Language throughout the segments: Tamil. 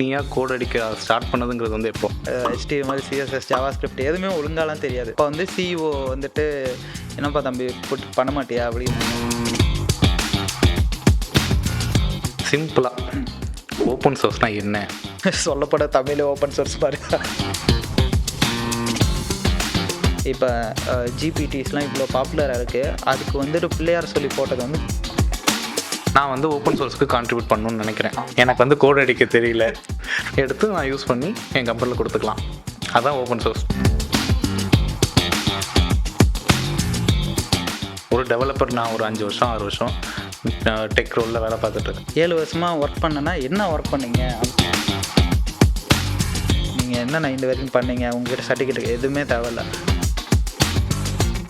நீயா கோட் அடிக்க ஸ்டார்ட் பண்ணதுங்கிறது வந்து எப்போ? HTML CSS JavaScript எதுவுமே ஒழுங்காலாம் தெரியாது. இப்போ வந்து CEO வந்துட்டு என்னப்பா தம்பி போட்டு பண்ண மாட்டியா அப்படின்னு. சிம்பிளா ஓப்பன் சோர்ஸ்னா என்ன? சொல்லப்பட தமிழ் ஓப்பன் சோர்ஸ் பாருங்க. இப்போ GPTஸ்லாம் இவ்வளோ பாப்புலராக இருக்குது. அதுக்கு வந்துட்டு பிள்ளையார் சொல்லி போட்டது வந்து நான் வந்து ஓப்பன் சோர்ஸ்க்கு கான்ட்ரிபியூட் பண்ணணும்னு நினைக்கிறேன். எனக்கு வந்து கோட் அடிக்க தெரியல, எடுத்து நான் யூஸ் பண்ணி என் கம்பெனியில் கொடுத்துக்கலாம். அதான் ஓப்பன் சோர்ஸ். ஒரு டெவலப்பர் நான் ஒரு 5 வருஷம் 6 வருஷம் டெக் ரோலில் வேலை பார்த்துட்ருக்கேன். 7 வருஷமாக ஒர்க் பண்ணேன்னா என்ன ஒர்க் பண்ணீங்க, நீங்கள் என்ன இந்த வரைக்கும் பண்ணீங்க, உங்ககிட்ட சர்டிஃபிகேட் எதுவுமே தேவையில்ல.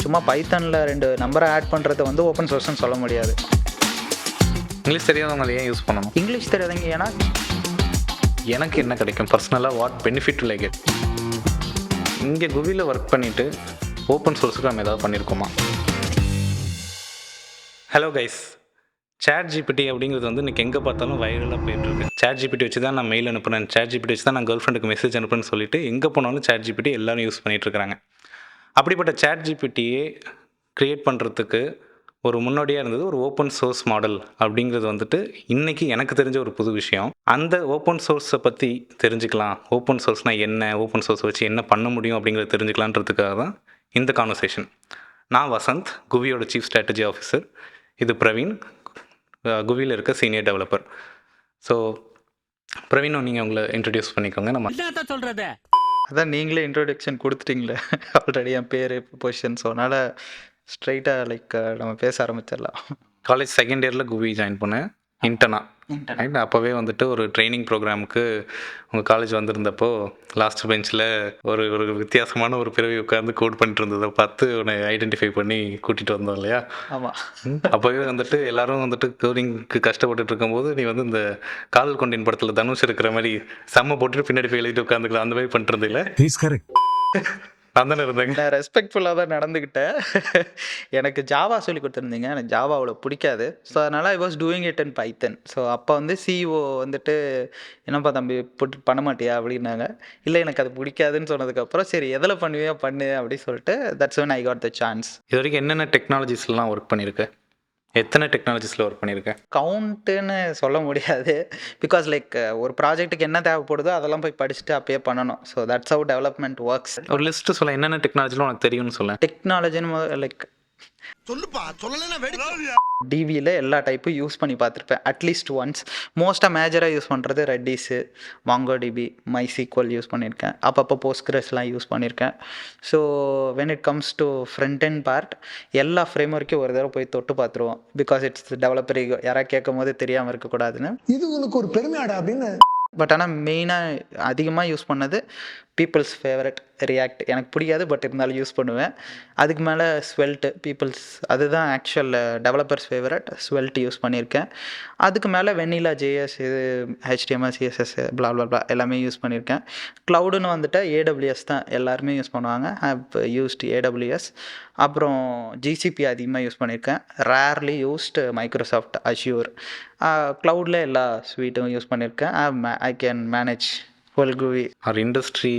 சும்மா பைத்தானில் 2 நம்பரை ஆட் பண்ணுறதை வந்து ஓப்பன் சோர்ஸ்னு சொல்ல முடியாது. இங்கிலீஷ் தெரியாதவங்க ஏன் யூஸ் பண்ணணும்? இங்கிலீஷ் தெரியாதீங்க. ஏன்னா எனக்கு என்ன கிடைக்கும் பர்சனலாக, வாட் பெனிஃபிட் லைக் இட்? இங்கே குவியில் ஒர்க் பண்ணிவிட்டு ஓப்பன் சோர்ஸுக்கு நம்ம ஏதாவது பண்ணியிருக்கோமா? ஹலோ கைஸ், ChatGPT அப்படிங்கிறது வந்து இன்றைக்கி எங்கே பார்த்தாலும் வைரலாக போயிட்டுருக்கு. ChatGPT வச்சு தான் நான் மெயில் அனுப்புனேன், ChatGPT வச்சு தான் நான் கேர்ள் ஃப்ரெண்டுக்கு மெசேஜ் அனுப்புன்னு சொல்லிட்டு எங்கே போனாலும் ChatGPT எல்லோரும் யூஸ் பண்ணிகிட்ருக்குறாங்க. அப்படிப்பட்ட ChatGPTயை க்ரியேட் பண்ணுறதுக்கு ஒரு முன்னோடியாக இருந்தது ஒரு ஓப்பன் சோர்ஸ் மாடல் அப்படிங்கிறது வந்துட்டு இன்றைக்கி எனக்கு தெரிஞ்ச ஒரு புது விஷயம். அந்த ஓப்பன் சோர்ஸை பற்றி தெரிஞ்சுக்கலாம், ஓப்பன் சோர்ஸ்னால் என்ன, ஓப்பன் சோர்ஸ் வச்சு என்ன பண்ண முடியும் அப்படிங்கிறத தெரிஞ்சுக்கலான்றதுக்காக தான் இந்த கான்வர்சேஷன். நான் வசந்த், குவியோட சீஃப் ஸ்ட்ராட்டஜி ஆஃபீஸர். இது பிரவீன், குவியில் இருக்க சீனியர் டெவலப்பர். ஸோ பிரவீனும் நீங்கள் உங்களை இன்ட்ரடியூஸ் பண்ணிக்கோங்க. நம்ம சொல்கிறது அதான் நீங்களே இன்ட்ரோடக்ஷன் கொடுத்துட்டீங்களே ஆல்ரெடி, என் பேர் பொசிஷன். ஸோ அதனால் ஸ்ட்ரைட்டாக நம்ம பேச ஆரம்பிச்சிடலாம். காலேஜ் செகண்ட் இயரில் குவி ஜாயின் பண்ணேன் இன்டர்னா. அப்போவே வந்துட்டு ஒரு ட்ரைனிங் ப்ரோக்ராமுக்கு உங்கள் காலேஜ் வந்திருந்தப்போ லாஸ்ட் பெஞ்சில் ஒரு வித்தியாசமான ஒரு பிறவி உட்காந்து கோட் பண்ணிட்டு இருந்ததை பார்த்து உன்னை ஐடென்டிஃபை பண்ணி கூட்டிகிட்டு வந்தோம் இல்லையா? ஆமாம். அப்போவே வந்துட்டு எல்லாரும் வந்துட்டு கோடிங்க்கு கஷ்டப்பட்டுட்டு இருக்கும்போது நீ வந்து இந்த காதல் கொண்டின் படத்தில் தனுஷ் இருக்கிற மாதிரி செம்ம போட்டுட்டு பின்னாடி போய் எழுதிட்டு உட்காந்துக்கலாம், அந்த மாதிரி பண்ணிட்டு இருந்தீங்களே? நான் தானே இருந்தேங்க. நான் ரெஸ்பெக்ட்ஃபுல்லாக தான் நடந்துக்கிட்டேன். எனக்கு ஜாவா சொல்லி கொடுத்துருந்தீங்க, எனக்கு ஜாவா அவ்வளோ பிடிக்காது. ஸோ அதனால் I was doing it in Python. So அப்போ வந்து CEO வந்துட்டு என்னப்பா தம்பி போட்டு பண்ண மாட்டியா அப்படின்னாங்க. இல்லை எனக்கு அது பிடிக்காதுன்னு சொன்னதுக்கப்புறம் சரி எதில் பண்ணுவியா பண்ணு அப்படின்னு சொல்லிட்டு that's when I got the chance. இது வரைக்கும் என்னென்ன டெக்னாலஜிஸ்லாம் ஒர்க் பண்ணியிருக்கேன்? எத்தனை டெக்னாலஜிஸில் ஒர்க் பண்ணியிருக்கேன்? கவுண்ட்டுன்னு சொல்ல முடியாது. பிகாஸ் ஒரு ப்ராஜெக்ட்டுக்கு என்ன தேவைப்படுதோ அதெல்லாம் போய் படிச்சுட்டு அப்பயே பண்ணணும். So that's have development works. ஒரு லிஸ்ட்டு சொல்ல, என்னென்ன டெக்னாலஜிலாம் உனக்கு தெரியும்னு சொல்ல. டெக்னாலஜின்னு சொல்லுப்பா, சொல்லலைன்னா டிவியில் எல்லா டைப்பும் யூஸ் பண்ணி பார்த்துருப்பேன் அட்லீஸ்ட் ஒன்ஸ். மோஸ்ட்டாக மேஜராக யூஸ் பண்ணுறது ரெட்டிஸு, மாங்கோடிபி, மைசீக்வல் யூஸ் பண்ணியிருக்கேன். அப்பப்போ போஸ்ட்கிரஸ்லாம் யூஸ் பண்ணியிருக்கேன். So when it comes to front and part எல்லா ஃப்ரேம் ஒர்க்கையும் ஒரு தடவை போய் தொட்டு பார்த்துருவோம். பிகாஸ் இட்ஸ் டெவலப்பர் ஈகோ, யாராவது கேட்கும் போது தெரியாமல் இருக்கக்கூடாதுன்னு. இது உனக்கு ஒரு பெருமையாடா அப்படின்னு. பட் ஆனால் மெயினாக அதிகமாக யூஸ் பண்ணது பீப்புள்ஸ் ஃபேவரட் ரியாக்ட். எனக்கு பிடிக்காது, பட் இருந்தாலும் யூஸ் பண்ணுவேன். அதுக்கு மேலே ஸ்வெல்ட், பீப்புள்ஸ் அதுதான் actual developers favourite. Svelte use பண்ணியிருக்கேன். அதுக்கு மேலே வெனிலா JS, இது HTML CSS blah blah blah எல்லாமே யூஸ் பண்ணியிருக்கேன். க்ளவுடுன்னு வந்துட்டு AWS தான் எல்லாருமே யூஸ் பண்ணுவாங்க. Have used AWS. அப்புறம் GCP அதிகமாக யூஸ் பண்ணியிருக்கேன். Rarely used Microsoft Azure. க்ளவுடில் எல்லா ஸ்வீட்டும் யூஸ் பண்ணியிருக்கேன். ஐ கேன் மேனேஜ் ஃபுல் குவி. ஒரு இண்டஸ்ட்ரி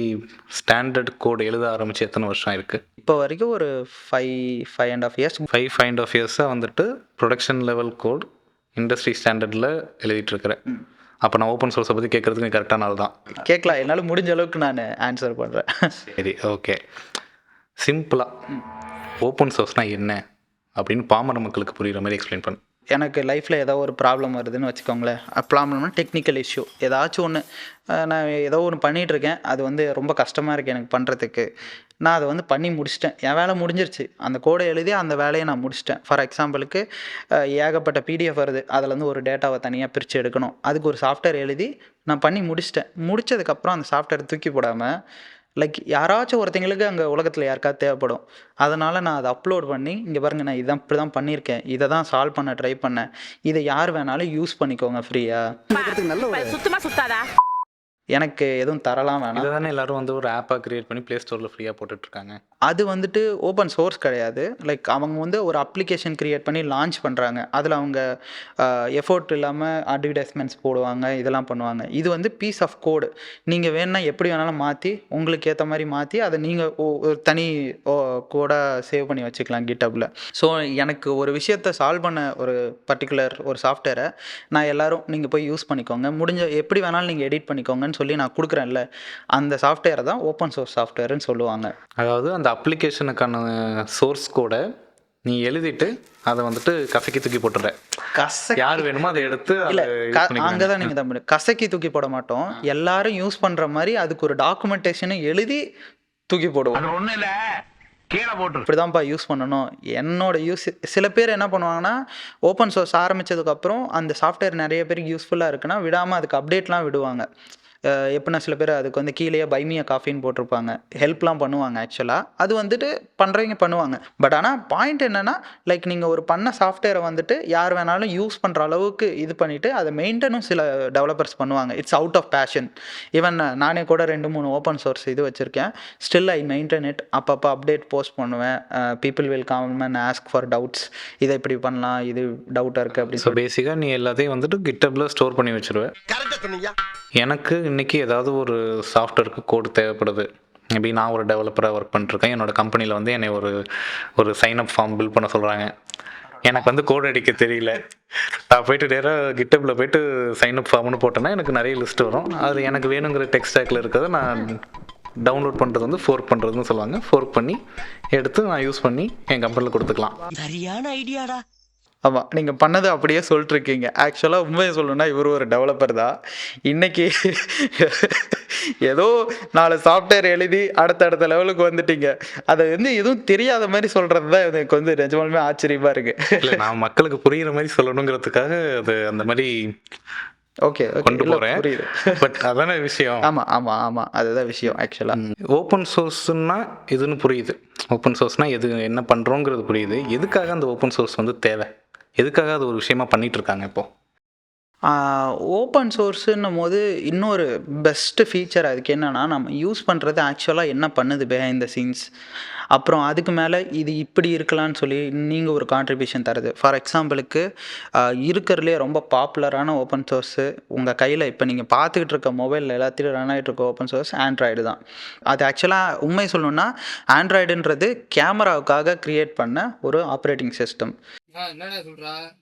ஸ்டாண்டர்ட் கோட் எழுத ஆரம்பித்து எத்தனை வருஷம் இருக்குது? இப்போ வரைக்கும் ஒரு 5.5 years. 5.5 years வந்துட்டு ப்ரொடக்ஷன் லெவல் கோட் இண்டஸ்ட்ரி ஸ்டாண்டர்டில் எழுதிட்டுருக்கிறேன். அப்போ நான் ஓப்பன் சோர்ஸை பற்றி கேட்குறதுக்கு கரெக்டான நாள் தான். கேட்கலாம், என்னால் முடிஞ்ச அளவுக்கு நான் ஆன்சர் பண்ணுறேன். சரி, ஓகே. சிம்பிளாக ஓப்பன் சோர்ஸ்னால் என்ன அப்படின்னு பாமர மக்களுக்கு புரிகிற மாதிரி எக்ஸ்பிளைன் பண்ணு. எனக்கு லைஃப்பில் ஏதோ ஒரு ப்ராப்ளம் வருதுன்னு வச்சுக்கோங்களேன். ப்ராப்ளம்னா டெக்னிக்கல் இஷ்யூ ஏதாச்சும் ஒன்று. நான் ஏதோ ஒன்று பண்ணிகிட்ருக்கேன், அது வந்து ரொம்ப கஷ்டமாக இருக்குது எனக்கு பண்ணுறதுக்கு. நான் அதை வந்து பண்ணி முடிச்சிட்டேன், என் வேலை முடிஞ்சிருச்சு. அந்த கோடை எழுதி அந்த வேலையை நான் முடிச்சிட்டேன். ஃபார் எக்ஸாம்பிளுக்கு ஏகப்பட்ட PDF வருது, அதில் வந்து ஒரு டேட்டாவை தனியாக பிரித்து எடுக்கணும். அதுக்கு ஒரு சாஃப்ட்வேர் எழுதி நான் பண்ணி முடிச்சிட்டேன். முடித்ததுக்கப்புறம் அந்த சாஃப்ட்வேர் தூக்கி போடாமல் யாராச்சும் ஒருத்தங்களுக்கு அங்கே உலகத்தில் யாருக்காவது தேவைப்படும். அதனால் நான் அதை அப்லோட் பண்ணி, இங்கே பாருங்கள் நான் இதான் இப்படி தான் பண்ணியிருக்கேன், இதை தான் சால்வ் பண்ண ட்ரை பண்ணேன், இதை யார் வேணாலும் யூஸ் பண்ணிக்கோங்க ஃப்ரீயாக. சுத்தமாக சுத்தாதா? எனக்கு எதுவும் தரலாம் வேணாம். இதை தானே எல்லோரும் வந்து ஒரு ஆப்பாக க்ரியேட் பண்ணி ப்ளே ஸ்டோரில் ஃப்ரீயாக போட்டுட்ருக்காங்க. அது வந்துட்டு ஓப்பன் சோர்ஸ் கிடையாது. லைக் அவங்க வந்து ஒரு அப்ளிகேஷன் கிரியேட் பண்ணி லான்ச் பண்ணுறாங்க. அதில் அவங்க எஃபோர்ட் இல்லாமல் அட்வர்டைஸ்மெண்ட்ஸ் போடுவாங்க, இதெல்லாம் பண்ணுவாங்க. இது வந்து பீஸ் ஆஃப் கோடு. நீங்கள் வேணும்னா எப்படி வேணாலும் மாற்றி உங்களுக்கு ஏற்ற மாதிரி மாற்றி அதை நீங்கள் ஒரு தனி கோடாக சேவ் பண்ணி வச்சுக்கலாம் கிட்டப்பில். ஸோ எனக்கு ஒரு விஷயத்தை சால்வ் பண்ண ஒரு பர்டிகுலர் ஒரு சாஃப்ட்வேரை நான் எல்லோரும் நீங்கள் போய் யூஸ் பண்ணிக்கோங்க, முடிஞ்ச எப்படி வேணாலும் நீங்கள் எடிட் பண்ணிக்கோங்கன்னு சொல்லி நான் கொடுக்குறேன்ல, அந்த சாஃப்ட்வேரை தான் ஓப்பன் சோர்ஸ் சாஃப்ட்வேர்னு சொல்லுவாங்க. அதாவது அந்த அப்ளிகேஷனுக்கான சோர்ஸ் கோடை நீ எழுதிட்டு அதை வந்துட்டு கசக்கி தூக்கி போட்டுற, யார் வேணுமோ அதை எடுத்து இல்லை அங்கே தான் நீங்கள் தான் கசக்கி தூக்கி போட மாட்டோம், எல்லாரும் யூஸ் பண்ணுற மாதிரி அதுக்கு ஒரு டாக்குமெண்டேஷனை எழுதி தூக்கி போடுவோம். ஒன்றும் இல்லை, கீழே போட்டு இப்படிதான்ப்பா யூஸ் பண்ணணும். என்னோட யூஸ் சில பேர் என்ன பண்ணுவாங்கன்னா, ஓப்பன் சோர்ஸ் ஆரம்பித்ததுக்கப்புறம் அந்த சாஃப்ட்வேர் நிறைய பேருக்கு யூஸ்ஃபுல்லாக இருக்குன்னா விடாமல் அதுக்கு அப்டேட்லாம் விடுவாங்க. எப்படின்னா சில பேர் அதுக்கு வந்து கீழேயே பைமியா காஃபின்னு போட்டிருப்பாங்க, ஹெல்ப்லாம் பண்ணுவாங்க. ஆக்சுவலாக அது வந்துட்டு பண்ணுறவங்க பண்ணுவாங்க. பட் ஆனால் பாயிண்ட் என்னென்னா, லைக் நீங்கள் ஒரு பண்ண சாஃப்ட்வேரை வந்துட்டு யார் வேணாலும் யூஸ் பண்ணுற அளவுக்கு இது பண்ணிவிட்டு அதை மெயின்டனும் சில டெவலப்பர்ஸ் பண்ணுவாங்க. It's out of passion. Even நானே கூட 2-3 ஓப்பன் சோர்ஸ் இது வச்சுருக்கேன். Still I maintain it. அப்பப்போ அப்டேட் போஸ்ட் பண்ணுவேன். People will come and ask for doubts, இதை இப்படி பண்ணலாம், இது டவுட்டாக இருக்குது அப்படி ஸோ பேசிக்காக நீ எல்லாத்தையும் வந்துட்டு கிட்டப்பில் ஸ்டோர் பண்ணி வச்சுருவேன். எனக்கு இன்றைக்கி ஏதாவது ஒரு சாஃப்ட்வேருக்கு கோடு தேவைப்படுது, மேபி நான் ஒரு டெவலப்பராக ஒர்க் பண்ணிட்டுருக்கேன், என்னோடய கம்பெனியில் வந்து என்னை ஒரு சைன்அப் ஃபார்ம் பில் பண்ண சொல்கிறாங்க, எனக்கு வந்து கோட் அடிக்க தெரியல, நான் போய்ட்டு நேராக கிட்டப்பில் போய்ட்டு சைன்அப் ஃபார்ம்னு போட்டேன்னா எனக்கு நிறைய லிஸ்ட் வரும். அது எனக்கு வேணுங்கிற டெக்ஸ்ட் ஸ்டாக்கில் இருக்கிறத நான் டவுன்லோட் பண்ணுறது வந்து ஃபோர்க் பண்ணுறதுன்னு சொல்லுவாங்க. ஃபோர்க் பண்ணி எடுத்து நான் யூஸ் பண்ணி என் கம்பெனியில் கொடுத்துக்கலாம். சரியான ஐடியாடா. ஆமாம், நீங்கள் பண்ணது அப்படியே சொல்லிட்டுருக்கீங்க. ஆக்சுவலாக உண்மையை சொல்லணுன்னா இவர் ஒரு டெவலப்பர் தான். இன்றைக்கி ஏதோ 4 சாஃப்ட்வேர் எழுதி அடுத்தடுத்த லெவலுக்கு வந்துட்டீங்க. அதை வந்து எதுவும் தெரியாத மாதிரி சொல்கிறது தான் எனக்கு வந்து நிஜமாலுமே ஆச்சரியமாக இருக்குது. இல்லை, நான் மக்களுக்கு புரிகிற மாதிரி சொல்லணுங்கிறதுக்காக அது அந்த மாதிரி ஓகே கொண்டு போகிறேன். புரியுது. பட் அதான விஷயம். ஆமாம் ஆமாம் ஆமாம், அதுதான் விஷயம். ஆக்சுவலாக ஓப்பன் சோர்ஸ்னா எதுன்னு புரியுது, ஓப்பன் சோர்ஸ்னால் எது என்ன பண்ணுறோங்கிறது புரியுது. எதுக்காக அந்த ஓப்பன் சோர்ஸ் வந்து தேவை, எதுக்காக அது ஒரு விஷயமா பண்ணிகிட்ருக்காங்க இப்போது? ஓப்பன் சோர்ஸுன்னும் போது இன்னொரு பெஸ்ட்டு ஃபீச்சர் அதுக்கு என்னென்னா, நம்ம யூஸ் பண்ணுறது ஆக்சுவலாக என்ன பண்ணுது பிஹைண்ட் த சீன்ஸ், அப்புறம் அதுக்கு மேலே இது இப்படி இருக்கலான்னு சொல்லி நீங்கள் ஒரு கான்ட்ரிபியூஷன் தருது. ஃபார் எக்ஸாம்பிளுக்கு இருக்கிறதுலே ரொம்ப பாப்புலரான ஓப்பன் சோர்ஸு உங்கள் கையில் இப்போ நீங்கள் பார்த்துக்கிட்டு இருக்க மொபைலில் எல்லாத்தையும் ரன் ஆகிட்டு இருக்க ஓப்பன் சோர்ஸ் ஆண்ட்ராய்டு தான். அது ஆக்சுவலாக உண்மை சொல்லணுன்னா ஆண்ட்ராய்டுன்றது கேமராவுக்காக க்ரியேட் பண்ண ஒரு ஆப்ரேட்டிங் சிஸ்டம்.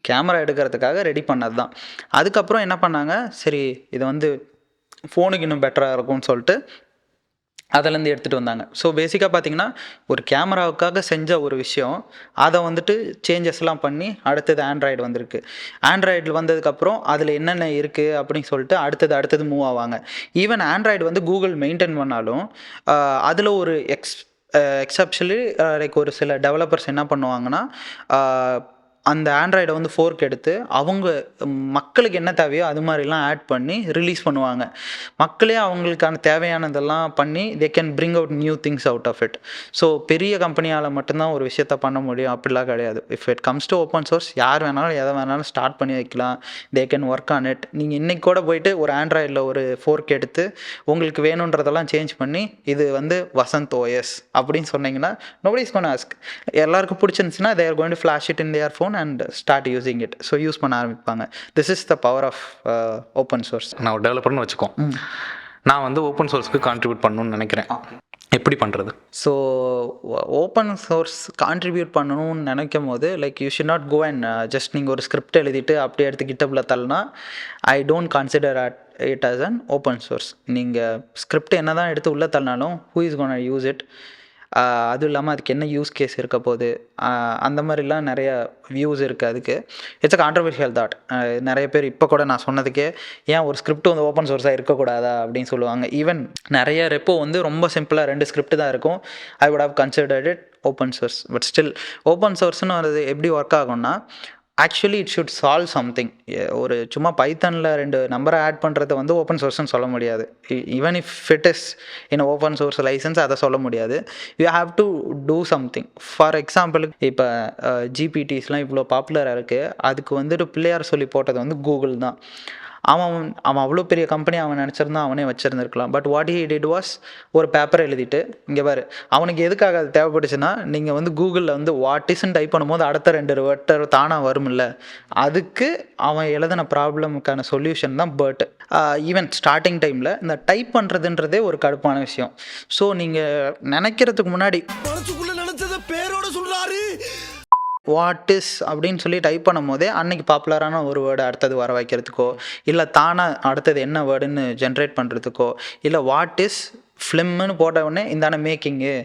கேமரா எடுக்கிறதுக்காக ரெடி பண்ணது தான். அதுக்கப்புறம் என்ன பண்ணாங்க, சரி இதை வந்து ஃபோனுக்கு இன்னும் பெட்டராக இருக்கும்னு சொல்லிட்டு அதிலேருந்து எடுத்துகிட்டு வந்தாங்க. ஸோ பேசிக்காக பார்த்தீங்கன்னா ஒரு கேமராவுக்காக செஞ்ச ஒரு விஷயம், அதை வந்துட்டு சேஞ்சஸ்லாம் பண்ணி அடுத்தது ஆண்ட்ராய்டு வந்திருக்கு. ஆண்ட்ராய்டில் வந்ததுக்கப்புறம் அதில் என்னென்ன இருக்குது அப்படின்னு சொல்லிட்டு அடுத்தது மூவ் ஆவாங்க. ஈவன் ஆண்ட்ராய்டு வந்து கூகுள் மெயின்டைன் பண்ணாலும் அதில் ஒரு எக்ஸப்ஷனலி லைக் ஒரு சில டெவலப்பர்ஸ் என்ன பண்ணுவாங்கன்னா, அந்த ஆண்ட்ராய்டை வந்து ஃபோர்க் எடுத்து அவங்க மக்களுக்கு என்ன தேவையோ அது மாதிரிலாம் ஆட் பண்ணி ரிலீஸ் பண்ணுவாங்க. மக்களே அவங்களுக்கான தேவையானதெல்லாம் பண்ணி they can bring out new things out of it. So பெரிய கம்பெனியால் மட்டும்தான் ஒரு விஷயத்த பண்ண முடியும் அப்படிலாம் கிடையாது. If it comes to open source யார் வேணாலும் எதை வேணாலும் ஸ்டார்ட் பண்ணி வைக்கலாம். They can work on it. நீங்கள் இன்றைக்கி கூட போயிட்டு ஒரு ஆண்ட்ராய்டில் ஒரு ஃபோர்க் எடுத்து உங்களுக்கு வேணுன்றதெல்லாம் சேஞ்ச் பண்ணி இது வந்து வசந்த் ஓஎஸ் அப்படின்னு சொன்னீங்கன்னா நோபடி இஸ் கோனா ஆஸ்க். எல்லாருக்கும் பிடிச்சிருந்துச்சுன்னா they are going to flash it in their phone and start using it. So use பண்ண ஆரம்பிப்பாங்க. This is the power of open source. நான் ஒரு டெவலப்பர்னு வச்சுக்கோ, நான் வந்து ஓப்பன் சோர்ஸ்க்கு கான்ட்ரிபியூட் பண்ணணும்னு நினைக்கிறேன், எப்படி பண்ணுறது? ஸோ ஓப்பன் சோர்ஸ் கான்ட்ரிபியூட் பண்ணணும்னு நினைக்கும் போது like you should not go and just நீங்கள் ஒரு ஸ்கிரிப்ட் எழுதிட்டு அப்படியே எடுத்து கிட்டப்பில் தள்ளனா I don't consider it as an open source. நீங்கள் ஸ்கிரிப்ட் என்ன தான் எடுத்து உள்ளே தள்ளினாலும் who is gonna use it, அதுவும் இல்லாமல் அதுக்கு என்ன யூஸ் கேஸ் இருக்க போகுது, அந்த மாதிரிலாம் நிறைய வியூஸ் இருக்குது. அதுக்கு இட்ஸ் அ கான்ட்ரவர்ஷியல் தாட். நிறைய பேர் இப்போ கூட நான் சொன்னதுக்கே ஏன் ஒரு ஸ்கிரிப்ட் வந்து ஓப்பன் சோர்ஸாக இருக்கக்கூடாதா அப்படின்னு சொல்லுவாங்க. ஈவன் நிறைய ரெப்போ வந்து ரொம்ப சிம்பிளாக 2 ஸ்கிரிப்ட் தான் இருக்கும். I would have considered it open source. But still open சோர்ஸ்னு வருது எப்படி ஒர்க் ஆகும்னா, actually it should solve something. ஒரு சும்மா பைத்தனில் 2 நம்பரை ஆட் பண்ணுறத வந்து ஓப்பன் சோர்ஸ்னு சொல்ல முடியாது. Even if it is in open source license அதை சொல்ல முடியாது. You have to do something. For example இப்போ ஜிபிடிஸ்லாம் இவ்வளோ பாப்புலராக இருக்குது, அதுக்கு வந்துட்டு பிள்ளையார் சொல்லி போட்டது வந்து கூகுள் தான். அவன் அவன் அவ்வளோ பெரிய கம்பெனி அவன் நினச்சிருந்தா அவனே வச்சுருந்துருக்கலாம். But what he did was ஒரு பேப்பரை எழுதிட்டு இங்கே பாரு, அவனுக்கு எதுக்காக அது தேவைப்பட்டுச்சுன்னா, நீங்கள் வந்து கூகுளில் வந்து வாட் இஸ்ன்னு டைப் பண்ணும்போது அடுத்த 2 வேர்ட் தானாக வரும்ல, அதுக்கு அவன் எழுதின ப்ராப்ளமுக்கான சொல்யூஷன் தான் பர்ட். ஈவன் ஸ்டார்டிங் டைமில் இந்த டைப் பண்ணுறதுன்றதே ஒரு கடுப்பான விஷயம். ஸோ நீங்கள் நினைக்கிறதுக்கு முன்னாடி மனசுக்குள்ள நினைச்சத பேரோட சொல்றாரு. வாட் இஸ் அப்படின்னு சொல்லி டைப் பண்ணும் போதே அன்னைக்கு பாப்புலரான ஒரு வேர்டு அடுத்தது வர வைக்கிறதுக்கோ, இல்லை தானாக அடுத்தது என்ன வேர்டுன்னு ஜென்ரேட் பண்ணுறதுக்கோ, இல்லை வாட் இஸ் ஃபிலிம்னு போட்ட உடனே இந்தான மேக்கிங்கு,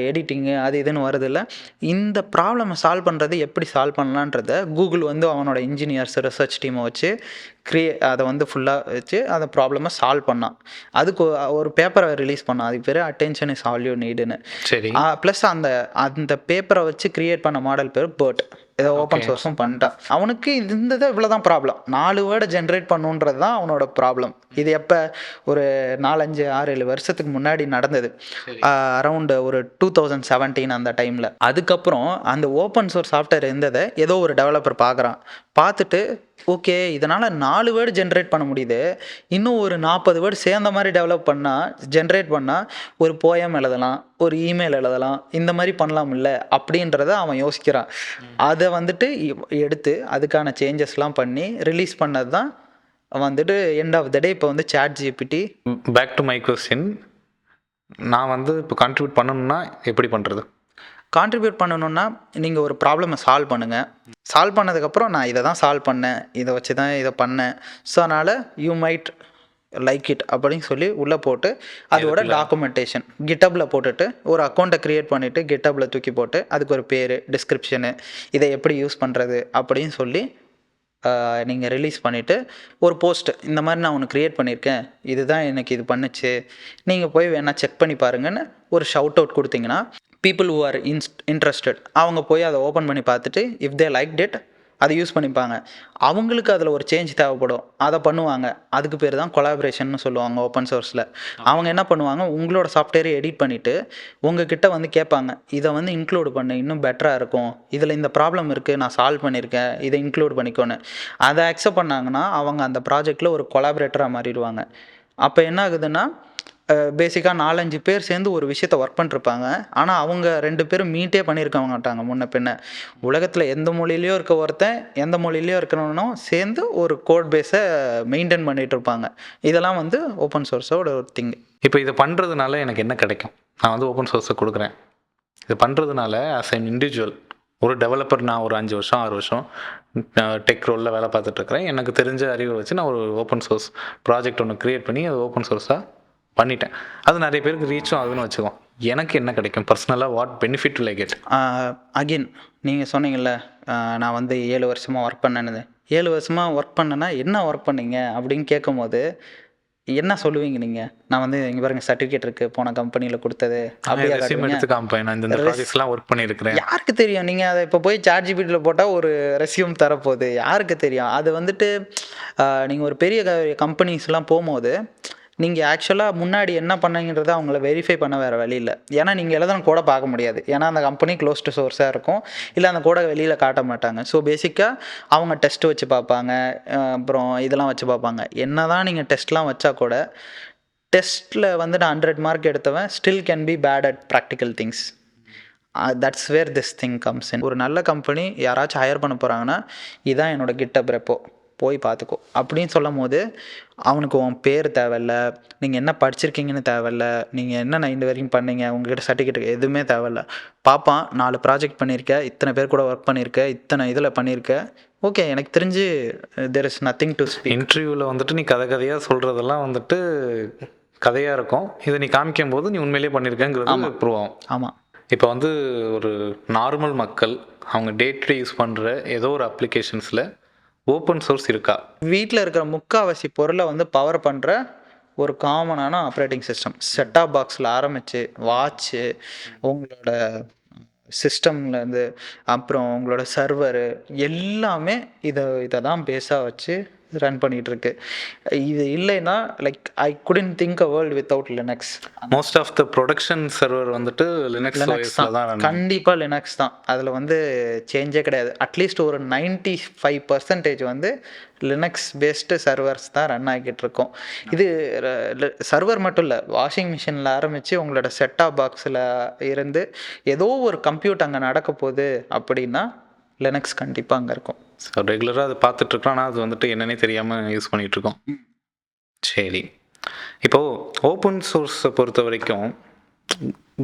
எடிட்டிங்கு அது இதுன்னு வருதில்ல. இந்த ப்ராப்ளமை சால்வ் பண்ணுறது எப்படி சால்வ் பண்ணலான்றத கூகுள் வந்து அவனோட இன்ஜினியர்ஸ் ரிசர்ச் டீமை வச்சு அதை வந்து ஃபுல்லாக வச்சு அந்த ப்ராப்ளமை சால்வ் பண்ணான். அதுக்கு ஒரு பேப்பரை ரிலீஸ் பண்ணான். அதுக்கு பேர் அட்டென்ஷன் இஸ் ஆல் யூ நீடுன்னு. சரி. ப்ளஸ் அந்த அந்த பேப்பரை வச்சு கிரியேட் பண்ண மாடல் பேர் பர்ட். இதை ஓப்பன் சோர்ஸும் பண்ணிட்டான். அவனுக்கு இந்த இவ்வளோ தான் ப்ராப்ளம். 4 வேர்டை ஜென்ரேட் பண்ணுன்றது தான் அவனோட ப்ராப்ளம். இது எப்போ ஒரு 4, 5, 6, 7 வருஷத்துக்கு முன்னாடி நடந்தது. அரவுண்டு ஒரு 2017 அந்த டைமில். அதுக்கப்புறம் அந்த ஓப்பன் சோர்ஸ் சாஃப்ட்வேர் இருந்ததை ஏதோ ஒரு டெவலப்பர் பார்க்குறான். பார்த்துட்டு ஓகே, இதனால் 4 வேர்டு ஜென்ரேட் பண்ண முடியுது, இன்னும் ஒரு 40 வேர்டு சேர்ந்த மாதிரி ஜென்ரேட் பண்ணால் ஒரு போயம் எழுதலாம், ஒரு இமெயில் எழுதலாம், இந்த மாதிரி பண்ணலாம் இல்லை அப்படின்றத அவன் யோசிக்கிறான். அதை வந்துட்டு எடுத்து அதுக்கான சேஞ்சஸ்லாம் பண்ணி ரிலீஸ் பண்ணது தான் வந்துட்டு எண்ட் ஆஃப் த டே இப்போ வந்து chat GPT. Back to my question, நான் வந்து இப்போ கான்ட்ரிபியூட் பண்ணணும்னா எப்படி பண்ணுறது? கான்ட்ரிபியூட் பண்ணணுன்னா நீங்கள் ஒரு ப்ராப்ளமை சால்வ் பண்ணுங்கள். சால்வ் பண்ணதுக்கப்புறம் நான் இதை தான் சால்வ் பண்ணேன், இதை வச்சு தான் இதை பண்ணேன், ஸோ அதனால் யூ மைட் லைக் இட் அப்படின்னு சொல்லி உள்ளே போட்டு அதோட டாக்குமெண்டேஷன் கிட்டப்பில் போட்டுட்டு ஒரு அக்கௌண்ட்டை க்ரியேட் பண்ணிவிட்டு கிட்டப்பில் தூக்கி போட்டு அதுக்கு ஒரு பேர், டிஸ்கிரிப்ஷனு, இதை எப்படி யூஸ் பண்ணுறது அப்படின்னு சொல்லி நீங்கள் ரிலீஸ் பண்ணிவிட்டு ஒரு போஸ்ட்டு, இந்த மாதிரி நான் ஒன்று க்ரியேட் பண்ணியிருக்கேன், இதுதான் எனக்கு இது பண்ணுச்சு, நீங்கள் போய் வேணால் செக் பண்ணி பாருங்கன்னு ஒரு ஷவுட் அவுட் கொடுத்தீங்கன்னா பீப்புள் ஹூ ஆர் இன்ட்ரெஸ்டட் அவங்க போய் அதை ஓப்பன் பண்ணி பார்த்துட்டு இஃப் தே லைக் இட் அதை யூஸ் பண்ணிப்பாங்க. அவங்களுக்கு அதில் ஒரு சேஞ்ச் தேவைப்படும், அதை பண்ணுவாங்க. அதுக்கு பேர் தான் கொலாபரேஷன்னு சொல்லுவாங்க ஓப்பன் சோர்ஸில். அவங்க என்ன பண்ணுவாங்க, உங்களோட சாஃப்ட்வேரை எடிட் பண்ணிவிட்டு உங்ககிட்ட வந்து கேட்பாங்க, இதை வந்து இன்க்ளூட் பண்ணு, இன்னும் பெட்டராக இருக்கும், இதில் இந்த ப்ராப்ளம் இருக்குது, நான் சால்வ் பண்ணியிருக்கேன், இதை இன்க்ளூட் பண்ணிக்கோன்னு. அதை அக்செப்ட் பண்ணாங்கன்னா அவங்க அந்த ப்ராஜெக்டில் ஒரு கொலாபரேட்டராக மாறிடுவாங்க. அப்போ என்ன ஆகுதுன்னா பேசிக்காக 4-5 பேர் சேர்ந்து ஒரு விஷயத்தை ஒர்க் பண்ணிருப்பாங்க. ஆனால் அவங்க 2 பேரும் மீட்டே பண்ணியிருக்க மாட்டாங்க முன்ன பின்ன. உலகத்தில் எந்த மொழியிலையோ இருக்க ஒருத்தன் எந்த மொழியிலையோ இருக்கிறவனும் சேர்ந்து ஒரு கோட் பேஸை மெயின்டைன் பண்ணிகிட்டு இருப்பாங்க. இதெல்லாம் வந்து ஓப்பன் சோர்ஸோட ஒரு திங். இப்போ இதை பண்ணுறதுனால எனக்கு என்ன கிடைக்கும்? நான் வந்து ஓப்பன் சோர்ஸை கொடுக்குறேன். இது பண்ணுறதுனால ஆஸ் அன் இண்டிவிஜுவல் ஒரு டெவலப்பர், நான் ஒரு 5 வருஷம் 6 வருஷம் டெக் ரோலில் வேலை பார்த்துட்ருக்கிறேன். எனக்கு தெரிஞ்ச அறிவை வச்சு நான் ஒரு ஓப்பன் சோர்ஸ் ப்ராஜெக்ட் ஒன்று க்ரியேட் பண்ணி அது ஓப்பன் சோர்ஸாக பண்ணிட்டேன். அது நிறைய பேருக்கு ரீச்சும் ஆகுதுன்னு வச்சுக்கோம். எனக்கு என்ன கிடைக்கும் பர்சனலாக? What benefit will I get? Again நீங்கள் சொன்னீங்கல்ல, நான் வந்து 7 வருஷமாக ஒர்க் பண்ணேன்னு. 7 வருஷமாக ஒர்க் பண்ணேன்னா என்ன ஒர்க் பண்ணீங்க அப்படின்னு கேட்கும்போது என்ன சொல்லுவீங்க நீங்கள்? நான் வந்து இங்கே பாருங்க சர்டிஃபிகேட் இருக்குது, போன கம்பெனியில் கொடுத்தது, அப்படியே எடுத்து காமிப்பேன், நான் இந்த ப்ராஜெக்ட்ஸ்லாம் ஒர்க் பண்ணியிருக்கிறேன். யாருக்கு தெரியும்? நீங்கள் அதை இப்போ போய் சாட் ஜிபிடியில் போட்டால் ஒரு ரெஸ்யூம் தரப்போகுது, யாருக்கு தெரியும்? அது வந்துட்டு நீங்கள் ஒரு பெரிய கம்பெனிஸ்லாம் போகும்போது நீங்கள் ஆக்சுவலாக முன்னாடி என்ன பண்ணீங்கிறத அவங்கள வெரிஃபை பண்ண வேறு வழி இல்லை. ஏன்னா நீங்கள் எழுதுன கோடை பார்க்க முடியாது, ஏன்னா அந்த கம்பெனி க்ளோஸ்டு சோர்ஸாக இருக்கும், இல்லை அந்த கோடை வெளியில் காட்ட மாட்டாங்க. ஸோ பேசிக்காக அவங்க டெஸ்ட்டு வச்சு பார்ப்பாங்க, அப்புறம் இதெல்லாம் வச்சு பார்ப்பாங்க. என்ன தான் நீங்கள் டெஸ்ட்லாம் வச்சா கூட டெஸ்ட்டில் வந்து நான் 100 மார்க் எடுத்தவன் still can be bad at practical things. That's where this thing comes in. ஒரு நல்ல கம்பெனி யாராச்சும் ஹையர் பண்ண போகிறாங்கன்னா இதான் என்னோடய கிட்டப் ரெப்போ, போய் பார்த்துக்கோ அப்படின்னு சொல்லும் போது அவனுக்கு உன் பேர் தேவையில்ல, நீங்கள் என்ன படிச்சிருக்கீங்கன்னு தேவையில்ல, நீங்கள் என்னென்ன இந்த வரைக்கும் பண்ணீங்க, உங்ககிட்ட சர்டிஃபிகேட் எதுவுமே தேவையில்ல. பார்ப்பான், 4 ப்ராஜெக்ட் பண்ணியிருக்க, இத்தனை பேர் கூட ஒர்க் பண்ணியிருக்க, இத்தனை இதில் பண்ணியிருக்க, ஓகே எனக்கு தெரிஞ்சு there is nothing to speak. இன்டர்வியூவில் வந்துட்டு நீ கதையாக சொல்கிறதெல்லாம் வந்துட்டு கதையாக இருக்கும், இதை நீ காமிக்கும் போது நீ உண்மையிலேயே பண்ணியிருக்கேங்கிறது ப்ரூவ் ஆகும். ஆமாம். இப்போ வந்து ஒரு நார்மல் மக்கள் அவங்க டே டு டே யூஸ் பண்ணுற ஏதோ ஒரு அப்ளிகேஷன்ஸில் ஓப்பன் சோர்ஸ் இருக்கா? வீட்டில் இருக்கிற முக்கால்வாசி பொருளை வந்து பவர் பண்ணுற ஒரு காமனான ஆப்ரேட்டிங் சிஸ்டம், செட்டாப் பாக்ஸில் ஆரம்பித்து வாட்ச்சு, உங்களோட சிஸ்டம்லேருந்து அப்புறம் உங்களோட சர்வரு எல்லாமே இதை தான் பேஸாக வச்சு ரன் பண்ணிகிட்ருக்கு. இது இல்லைன்னா like I couldn't think a world without Linux. Most of the production server வந்துட்டு லினக்ஸ் லினக்ஸ் ஓஎஸ்ல தான் தான், run. கண்டிப்பாக லினக்ஸ் தான். அதில் வந்து சேஞ்சே கிடையாது. அட்லீஸ்ட் ஒரு 95% வந்து லினக்ஸ் பேஸ்டு சர்வர்ஸ் தான் ரன் ஆகிட்டு இருக்கோம். இது சர்வர் மட்டும் இல்லை, வாஷிங் மிஷினில் ஆரம்பித்து உங்களோட செட்டாப் பாக்ஸில் இருந்து ஏதோ ஒரு கம்ப்யூட்டர் அங்கே நடக்க போகுது அப்படின்னா லினக்ஸ் கண்டிப்பாக அங்கே இருக்கும். ஸோ ரெகுலராக அதை பார்த்துட்ருக்கோம், ஆனால் அது வந்துட்டு என்னன்னே தெரியாமல் யூஸ் பண்ணிகிட்ருக்கோம். சரி, இப்போது ஓப்பன் சோர்ஸை பொறுத்த வரைக்கும்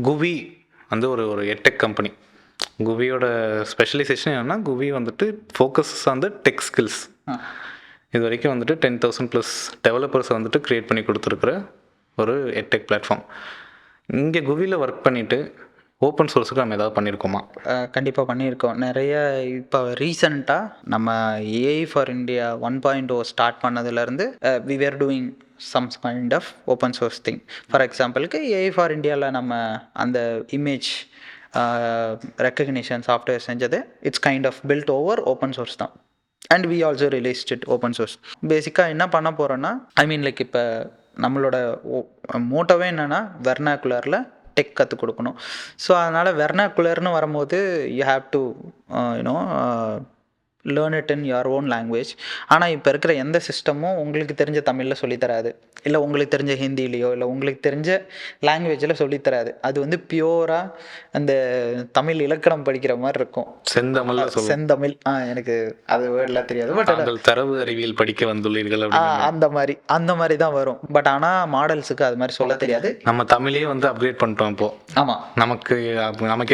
குவி வந்து ஒரு எட்டெக் கம்பெனி. குவியோட ஸ்பெஷலைசேஷன் என்னென்னா, குவி வந்துட்டு focuses on the tech skills. இது வரைக்கும் வந்துட்டு 10,000+ டெவலப்பர்ஸை வந்துட்டு க்ரியேட் பண்ணி கொடுத்துருக்குற ஒரு எட்டெக் பிளாட்ஃபார்ம். இங்கே குவியில் ஒர்க் பண்ணிவிட்டு ஓப்பன் சோர்ஸுக்கு நம்ம ஏதாவது பண்ணியிருக்கோமா? கண்டிப்பாக பண்ணியிருக்கோம் நிறைய. இப்போ ரீசண்டாக நம்ம ஏஐ ஃபார் இந்தியா 1.0 ஸ்டார்ட் பண்ணதுலேருந்து we were doing some kind of open source thing. For எக்ஸாம்பிளுக்கு ஏஐ ஃபார் இந்தியாவில் நம்ம அந்த இமேஜ் ரெக்கக்னிஷன் சாஃப்ட்வேர் செஞ்சது it's kind of build over open source தான். And we also released it open source. பேசிக்காக என்ன பண்ண போகிறோன்னா, ஐ மீன் லைக் இப்போ நம்மளோட மோட்டோவே என்னென்னா வெர்னாகுலரில் டெக் கற்றுக் கொடுக்கணும். ஸோ அதனால் வெர்னாகுலர்னு வரும்போது you have to you know learn it in your own language. ஆனால் இப்போ இருக்கிற எந்த சிஸ்டமும் உங்களுக்கு தெரிஞ்ச தமிழில் சொல்லித்தராது, இல்லை உங்களுக்கு தெரிஞ்ச ஹிந்திலேயோ இல்லை உங்களுக்கு தெரிஞ்ச லாங்குவேஜில் சொல்லித்தராது. அது வந்து பியூராக அந்த தமிழ் இலக்கணம் படிக்கிற மாதிரி இருக்கும். செந்தமிழ் செந்தமிழ் எனக்கு அது வேர்டெலாம் தெரியாது, பட் தரவு அறிவியல் படிக்க வந்துள்ளீர்கள் அந்த மாதிரி தான் வரும். பட் ஆனால் மாடல்ஸுக்கு அது மாதிரி சொல்ல தெரியாது. நம்ம தமிழே வந்து அப்கிரேட் பண்ணிட்டோம் இப்போ. ஆமாம், நமக்கு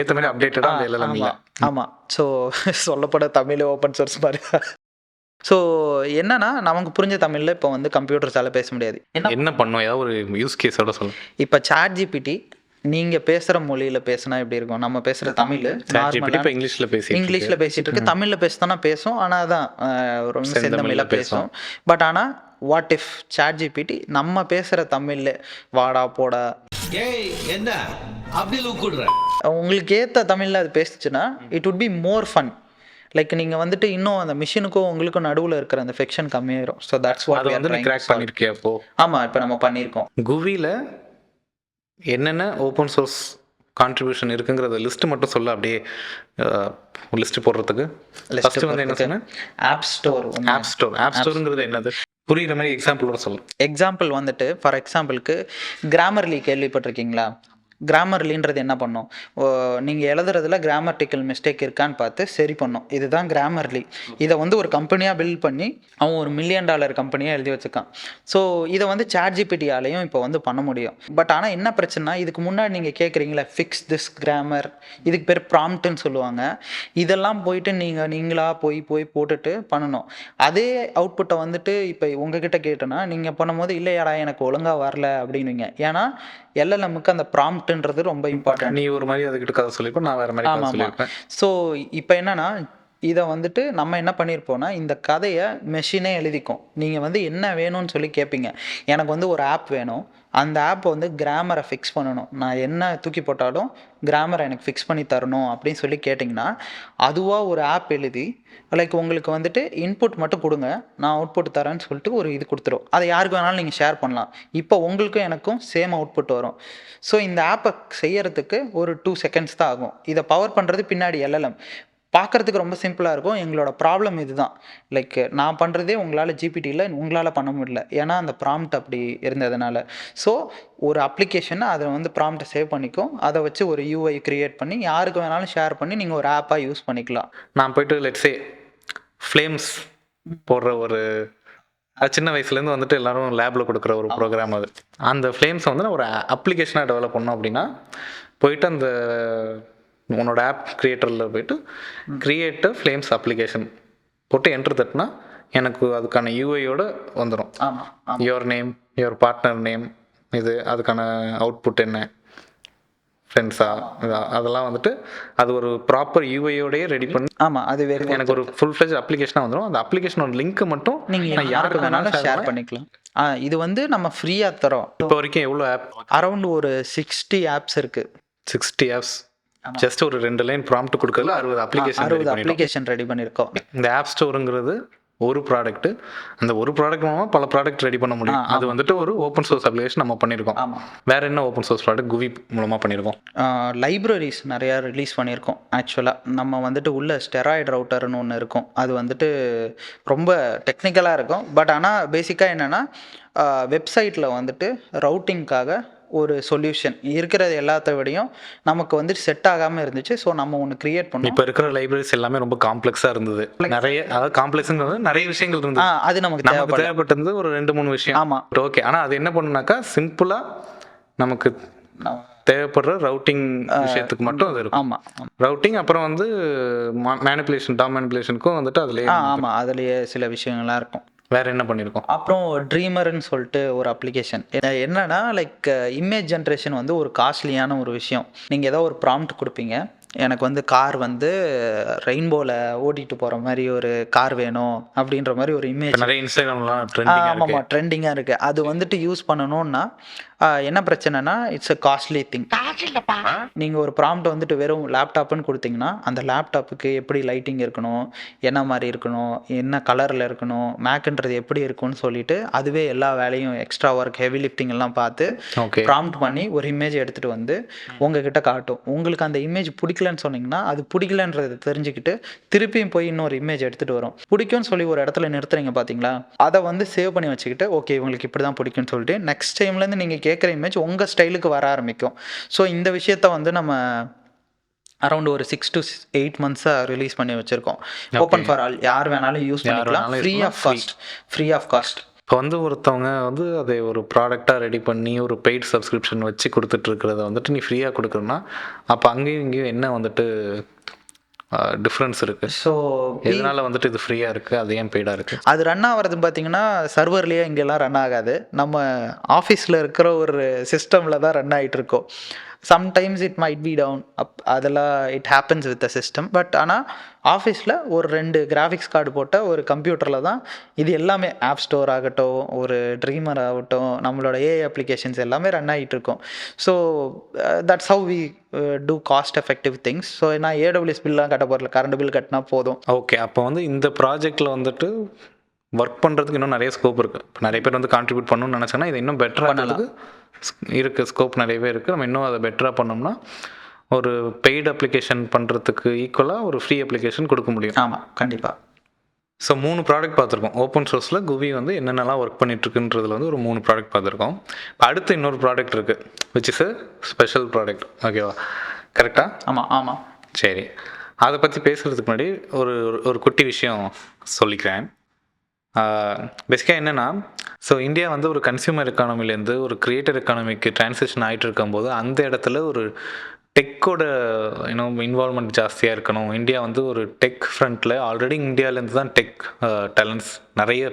ஏற்ற மாதிரி அப்டேட்டடாக அந்த எல்லாம் இல்லை. ஆமாம். ஸோ சொல்லப்பட தமிழ் ஓப்பன் சோர்ஸ் மாதிரி. ஸோ என்னன்னா, நமக்கு புரிஞ்ச தமிழில் இப்போ வந்து கம்ப்யூட்டர்ஸால் பேச முடியாது. என்ன பண்ணோம்? ஏதாவது ஒரு யூஸ் கேஸோட சொல்லுங்கள். இப்போ ChatGPT நீங்கள் பேசுகிற மொழியில் பேசினா எப்படி இருக்கும்? நம்ம பேசுகிற தமிழ் இப்போ இங்கிலீஷில் பேசிகிட்டு இருக்கு, தமிழில் பேசுதானா பேசும், ஆனால் அதான் ரொம்ப செந்தமிழில் பேசும். பட் ஆனால் வாட் இஃப் ChatGPT நம்ம பேசுகிற தமிழில் வாடா போடா என்ன அப்படி கூடுற உங்களுக்கு ஏற்ற தமிழில் அது பேசுச்சுன்னா it would be more fun. Like நீங்கள் வந்துட்டு இன்னும் அந்த மிஷினுக்கும் உங்களுக்கும் நடுவில் இருக்கிற அந்த ஃபிக்ஷன் கம்மியாயிரும். ஸோ தட்ஸ் வாட் வந்து கிராக் பண்ணியிருக்கியா இப்போ? ஆமாம், இப்போ நம்ம பண்ணியிருக்கோம். குவியில் என்னென்ன ஓப்பன் சோர்ஸ் கான்ட்ரிபியூஷன் இருக்குங்கிறத லிஸ்ட்டு மட்டும் சொல்ல, அப்படியே லிஸ்ட்டு போடுறதுக்கு. ஃபஸ்ட்டு வந்து என்ன சொன்னேன்? ஆப் ஸ்டோருங்கிறது என்னது? புரியுற மாதிரி எக்ஸாம்பிளோட சொல்லு. எக்ஸாம்பிள் வந்துட்டு ஃபார் எக்ஸாம்பிளுக்கு கிராமர்லி கேள்விப்பட்டிருக்கீங்களா? கிராமர்லின்றது என்ன பண்ணும், நீங்கள் எழுதுறதுல கிராமட்டிக்கல் மிஸ்டேக் இருக்கான்னு பார்த்து சரி பண்ணும். இதுதான் கிராமர்லி. இதை வந்து ஒரு கம்பெனியாக பில்ட் பண்ணி அவன் $1 மில்லியன் கம்பெனியாக எழுதி வச்சுருக்கான். ஸோ இதை வந்து ChatGPT-ஆலையும் இப்போ வந்து பண்ண முடியும். பட் ஆனால் என்ன பிரச்சனைனா, இதுக்கு முன்னாடி நீங்கள் கேட்குறீங்களா ஃபிக்ஸ் திஸ் கிராமர், இதுக்கு பேர் ப்ராம்ப்ட்னு சொல்லுவாங்க. இதெல்லாம் போயிட்டு நீங்களாக போய் போட்டுட்டு பண்ணணும். அதே அவுட்புட்டை வந்துட்டு இப்போ உங்ககிட்ட கேட்டோன்னா நீங்கள் பண்ணும்போது இல்லையாடா எனக்கு ஒழுங்காக வரல அப்படின்னுவீங்க. ஏன்னா LLM-க்கு அந்த ப்ராம்ப்ட்ன்றது ரொம்ப இம்பார்ட்டன்ட். நீ ஒரு மாதிரி அதுக்கிட்ட கதை சொல்லியிருப்பேன், நான் வேறு மாதிரி கதை சொல்லியிருப்பேன். ஸோ இப்போ என்னன்னா, இதை வந்துட்டு நம்ம என்ன பண்ணியிருப்போம்னா, இந்த கதையை மெஷினே எழுதிக்கும். நீங்கள் வந்து என்ன வேணும்னு சொல்லி கேட்பீங்க. எனக்கு வந்து ஒரு ஆப் வேணும், அந்த ஆப்பை வந்து கிராமரை ஃபிக்ஸ் பண்ணணும், நான் என்ன தூக்கி போட்டாலும் கிராமரை எனக்கு ஃபிக்ஸ் பண்ணி தரணும் அப்படின்னு சொல்லி கேட்டிங்கன்னா, அதுவாக ஒரு ஆப் எழுதி லைக் உங்களுக்கு வந்துட்டு இன்புட் மட்டும் கொடுங்க, நான் அவுட்புட் தரேன்னு சொல்லிட்டு ஒரு இது கொடுத்துரும். அதை யாருக்கு வேணாலும் நீங்கள் ஷேர் பண்ணலாம். இப்போ உங்களுக்கும் எனக்கும் சேம் அவுட்புட் வரும். ஸோ இந்த ஆப்பை செய்யறதுக்கு ஒரு 2 செகண்ட்ஸ் தான் ஆகும். இதை பவர் பண்ணுறது பின்னாடி LLM. பார்க்குறதுக்கு ரொம்ப சிம்பிளாக இருக்கும். எங்களோட ப்ராப்ளம் இதுதான். லைக் நான் பண்ணுறதே உங்களால் ஜிபிடியில் உங்களால் பண்ண முடியல, ஏன்னா அந்த ப்ராம்ப்ட் அப்படி இருந்ததுனால. ஸோ ஒரு அப்ளிகேஷனை அதை வந்து ப்ராம்ப்டை சேவ் பண்ணிக்கும், அதை வச்சு ஒரு UI க்ரியேட் பண்ணி யாருக்கு வேணாலும் ஷேர் பண்ணி நீங்கள் ஒரு ஆப்பாக யூஸ் பண்ணிக்கலாம். நான் போய்ட்டு லெட்ஸே ஃப்ளேம்ஸ் போடுற ஒரு சின்ன வயசுலேருந்து வந்துட்டு எல்லோரும் லேபில் கொடுக்குற ஒரு ப்ரோக்ராம் அது. அந்த ஃப்ளேம்ஸை வந்து நான் ஒரு அப்ளிகேஷனாக டெவலப் பண்ணோம் அப்படின்னா, போயிட்டு அந்த உன்னோட ஆப் கிரியேட்டரில் போய்ட்டு கிரியேட் ஃப்ளேம்ஸ் அப்ளிகேஷன் போட்டு என்ட்ரு தட்டினா எனக்கு அதுக்கான யூஐயோடு வந்துடும். Your name, your partner name, இது அதுக்கான அவுட்புட் என்ன, ஃப்ரெண்ட்ஸா, அதெல்லாம் வந்துட்டு அது ஒரு ப்ராப்பர் யூஐயோடையே ரெடி பண்ணி அது வேறு எனக்கு ஒரு ஃபுல் ஃப்ளெஜ் அப்ளிகேஷனாக வந்துடும். அந்த அப்ளிகேஷனோட லிங்க் மட்டும் நீங்கள் யாருக்கு வேணாலும் ஷேர் பண்ணிக்கலாம். இது வந்து நம்ம ஃப்ரீயாக தரோம். இப்போ வரைக்கும் எவ்வளோ ஆப்? அரௌண்ட் ஒரு 60 ஆப்ஸ் இருக்குது. 60 ஆப்ஸ். ஜஸ்ட் ஒரு 2 லைன் ப்ராம்ப்ட் கொடுக்கறதுல 60 அப்ளிகேஷன் ரெடி பண்ணியிருக்கோம். ரெடி பண்ணியிருக்கோம். இந்த ஆப் ஸ்டோருங்கிறது ஒரு ப்ராடக்ட்டு, அந்த ஒரு ப்ராடக்ட் மூலமாக பல ப்ராடக்ட் ரெடி பண்ண முடியும். அது வந்துட்டு ஒரு ஓப்பன் சோர்ஸ் அப்ளிகேஷன் நம்ம பண்ணியிருக்கோம். ஆமாம். வேற என்ன ஓப்பன் சோர்ஸ் ப்ராடக்ட் குவி மூலமாக பண்ணியிருக்கோம்? லைப்ரரிஸ் நிறையா ரிலீஸ் பண்ணியிருக்கோம். ஆக்சுவலாக நம்ம வந்துட்டு உள்ள ஸ்டெராய்டு ரவுட்டர்னு ஒன்று இருக்கும். அது வந்துட்டு ரொம்ப டெக்னிக்கலாக இருக்கும். பட் ஆனால் பேசிக்காக என்னென்னா வெப்சைட்டில் வந்துட்டு ரவுட்டிங்காக ஒரு சொல்யூஷன் இருக்கிறது எல்லாத்த விடையும் நமக்கு வந்துட்டு செட் ஆகாமல் இருந்துச்சு. ஸோ நம்ம ஒன்று கிரியேட் பண்ணோம். இப்போ இருக்கிற லைப்ரரிஸ் எல்லாமே ரொம்ப காம்ப்ளெக்ஸாக இருந்தது. நிறைய அதாவது காம்ப்ளெக்ஸுங்கிறது நிறைய விஷயங்கள் இருந்தது. அது நமக்கு நமக்கு தேவைப்பட்டது ஒரு 2-3 விஷயம். ஆமாம். ஓகே. ஆனால் அது என்ன பண்ணுனாக்கா சிம்பிளாக நமக்கு தேவைப்படுற ரவுட்டிங் விஷயத்துக்கு மட்டும் அது இருக்கும். ஆமாம். ரவுட்டிங் அப்புறம் வந்து மேனிப்புலேஷன் டாம் மேனிப்புலேஷனுக்கும் வந்துட்டு அதுலேயே ஆமாம், அதுலேயே சில விஷயங்கள்லாம் இருக்கும். வேற என்ன பண்ணியிருக்கோம்? அப்புறம் ட்ரீமர்னு சொல்லிட்டு ஒரு அப்ளிகேஷன். என்னன்னா லைக் இமேஜ் ஜென்ரேஷன் வந்து ஒரு காஸ்ட்லியான ஒரு விஷயம். நீங்கள் ஏதோ ஒரு ப்ராம்ப்ட் கொடுப்பீங்க, எனக்கு வந்து கார் வந்து ரெயின்போவில் ஓட்டிகிட்டு போகிற மாதிரி ஒரு கார் வேணும் அப்படின்ற மாதிரி ஒரு இமேஜ் நிறைய இன்ஸ்டாகிராம்லாம் ட்ரெண்டிங்காக இருக்கு. ஆமாம், ட்ரெண்டிங்காக இருக்குது. அது வந்துட்டு யூஸ் பண்ணணும்னா என்ன பிரச்சனைனா இட்ஸ் அ காஸ்ட்லி திங். நீங்கள் ஒரு ப்ராம்ப்ட் வந்துட்டு வெறும் லேப்டாப்புன்னு கொடுத்தீங்கன்னா அந்த லேப்டாப்புக்கு எப்படி லைட்டிங் இருக்கணும், என்ன மாதிரி இருக்கணும், என்ன கலரில் இருக்கணும், மேக்குன்றது எப்படி இருக்கும்னு சொல்லிட்டு அதுவே எல்லா வேலையும் எக்ஸ்ட்ரா ஒர்க் ஹெவி லிஃப்டிங் எல்லாம் பார்த்து ப்ராம்ப்ட் பண்ணி ஒரு இமேஜ் எடுத்துகிட்டு வந்து உங்ககிட்ட காட்டும். உங்களுக்கு அந்த இமேஜ் பிடிக்கலன்னு சொன்னீங்கன்னா அது பிடிக்கலன்றதை தெரிஞ்சுக்கிட்டு திருப்பியும் போய் இன்னொரு இமேஜ் எடுத்துகிட்டு வரும். பிடிக்கும்னு சொல்லி ஒரு இடத்துல நிறுத்துறீங்க பார்த்தீங்களா, அதை வந்து சேவ் பண்ணி வச்சுக்கிட்டு ஓகே இவங்களுக்கு இப்படி தான் பிடிக்கும்னு சொல்லிட்டு நெக்ஸ்ட் டைம்லேருந்து நீங்கள் கேட்குற இமேஜ் உங்கள் ஸ்டைலுக்கு வர ஆரம்பிக்கும். ஸோ இந்த விஷயத்த வந்து நம்ம அரௌண்ட் ஒரு 6 to 8 மந்த்ஸாக ரிலீஸ் பண்ணி வச்சுருக்கோம். ஓப்பன் ஃபார் ஆல், யார் வேணாலும் யூஸ் பண்ணிக்கலாம், ஃப்ரீ ஆஃப் காஸ்ட். இப்போ வந்து ஒருத்தவங்க வந்து அதை ஒரு ப்ராடக்டாக ரெடி பண்ணி ஒரு பெய்ட் சப்ஸ்கிரிப்ஷன் வச்சு கொடுத்துட்ருக்கிறத வந்துட்டு நீ ஃப்ரீயாக கொடுக்குறன்னா அப்போ அங்கேயும் இங்கேயும் என்ன வந்துட்டு டிஃப்ரென்ஸ் இருக்குது? ஸோ இதனால் வந்துட்டு இது ஃப்ரீயாக இருக்குது, அது ஏன் பெய்டாக இருக்குது? அது ரன் ஆகிறது பார்த்தீங்கன்னா சர்வர்லேயே இங்கெல்லாம் ரன் ஆகாது. நம்ம ஆஃபீஸில் இருக்கிற ஒரு சிஸ்டமில் தான் ரன் ஆகிட்டு இருக்கோம். Sometimes it might be down அதெல்லாம் it happens with the system. But ஆனால் ஆஃபீஸில் ஒரு 2 கிராஃபிக்ஸ் கார்டு போட்ட ஒரு கம்ப்யூட்டரில் தான் இது எல்லாமே ஆப் ஸ்டோர் ஆகட்டும், ஒரு ட்ரீமர் ஆகட்டும், நம்மளோட ஏஐ அப்ளிகேஷன்ஸ் எல்லாமே ரன் ஆகிட்டு இருக்கும். So that's how we do cost effective things. So நான் ஏடபிள்யூஎஸ் பில்லாம் கட்ட போகிறல, கரண்ட் பில் கட்டினா போதும். ஓகே. அப்போ வந்து இந்த ப்ராஜெக்டில் வந்துட்டு ஒர்க் பண்ணுறதுக்கு இன்னும் நிறைய ஸ்கோப் இருக்குது. இப்போ நிறைய பேர் வந்து கான்ட்ரிபியூட் பண்ணணும்னு நினச்சாங்கன்னா இது இன்னும் பெட்டராக பண்ணதுக்கு இருக்குது, ஸ்கோப் நிறையவே இருக்குது. நம்ம இன்னும் அதை பெட்டராக பண்ணோம்னா ஒரு பெய்டு அப்ளிகேஷன் பண்ணுறதுக்கு ஈக்குவலாக ஒரு ஃப்ரீ அப்ளிகேஷன் கொடுக்க முடியும். ஆமாம், கண்டிப்பாக. ஸோ 3 ப்ராடக்ட் பார்த்துருக்கோம். ஓப்பன் சோர்ஸில் குவி வந்து என்னென்னலாம் ஒர்க் பண்ணிகிட்ருக்குன்றதுல வந்து ஒரு 3 ப்ராடக்ட் பார்த்துருக்கோம். அடுத்து இன்னொரு ப்ராடக்ட் இருக்குது which is a special product. ஓகேவா? கரெக்டாக? ஆமாம். சரி, அதை பற்றி பேசுகிறதுக்கு முன்னாடி ஒரு குட்டி விஷயம் சொல்லிக்கிறேன். பேசிக்காக என்னென்னா, ஸோ இந்தியா வந்து ஒரு கன்சியூமர் எக்கானமிலேருந்து ஒரு கிரியேட்டர் எக்கானமிக்கு ட்ரான்சிஷன் ஆகிட்டு இருக்கும்போது அந்த இடத்துல ஒரு டெக்கோட இன்வால்மெண்ட் ஜாஸ்தியாக இருக்கணும். இந்தியா வந்து ஒரு டெக் ஃப்ரண்ட்டில் ஆல்ரெடி இந்தியாவிலேருந்து தான் டெக் டேலண்ட்ஸ் நிறைய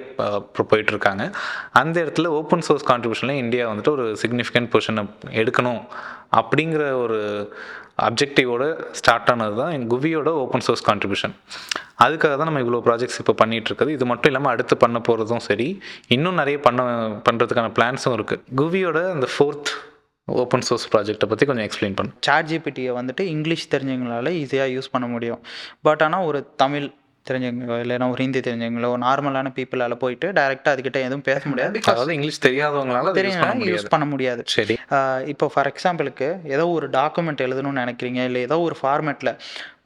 போயிட்டுருக்காங்க. அந்த இடத்துல ஓப்பன் சோர்ஸ் கான்ட்ரிபியூஷனில் இந்தியா வந்துட்டு ஒரு சிக்னிஃபிகண்ட் பொசிஷனை எடுக்கணும் அப்படிங்கிற ஒரு அப்ஜெக்டிவோடு ஸ்டார்ட் ஆனது தான் எங்கள் குவியோட ஓப்பன் சோர்ஸ் கான்ட்ரிபியூஷன். அதுக்காக தான் நம்ம இவ்வளோ ப்ராஜெக்ட்ஸ் இப்போ பண்ணிகிட்ருக்குது. இது மட்டும் இல்லாமல் அடுத்து பண்ண போகிறதும் சரி, இன்னும் நிறைய பண்ணுறதுக்கான பிளான்ஸும் இருக்குது. குவியோட அந்த 4th ஓப்பன் சோர்ஸ் ப்ராஜெக்ட்டை பற்றி கொஞ்சம் எக்ஸ்பிளைன் பண்ணு. சாட்ஜிபிடியை வந்துட்டு இங்கிலீஷ் தெரிஞ்சவங்களால ஈஸியாக யூஸ் பண்ண முடியும். பட் ஆனால் ஒரு தமிழ் தெரிஞ்சவங்களோ இல்லைன்னா ஒரு ஹிந்தி தெரிஞ்சவங்களோ நார்மலான பீப்புளால் போயிட்டு டைரெக்டாக அதுக்கிட்ட எதுவும் பேச முடியாது. அதாவது இங்கிலீஷ் தெரியாதவங்களால யூஸ் பண்ண முடியாது. சரி, இப்போ ஃபார் எக்ஸாம்பிளுக்கு ஏதோ ஒரு டாக்குமெண்ட் எழுதணும்னு நினைக்கிறீங்க, இல்லை ஏதோ ஒரு ஃபார்மேட்டில்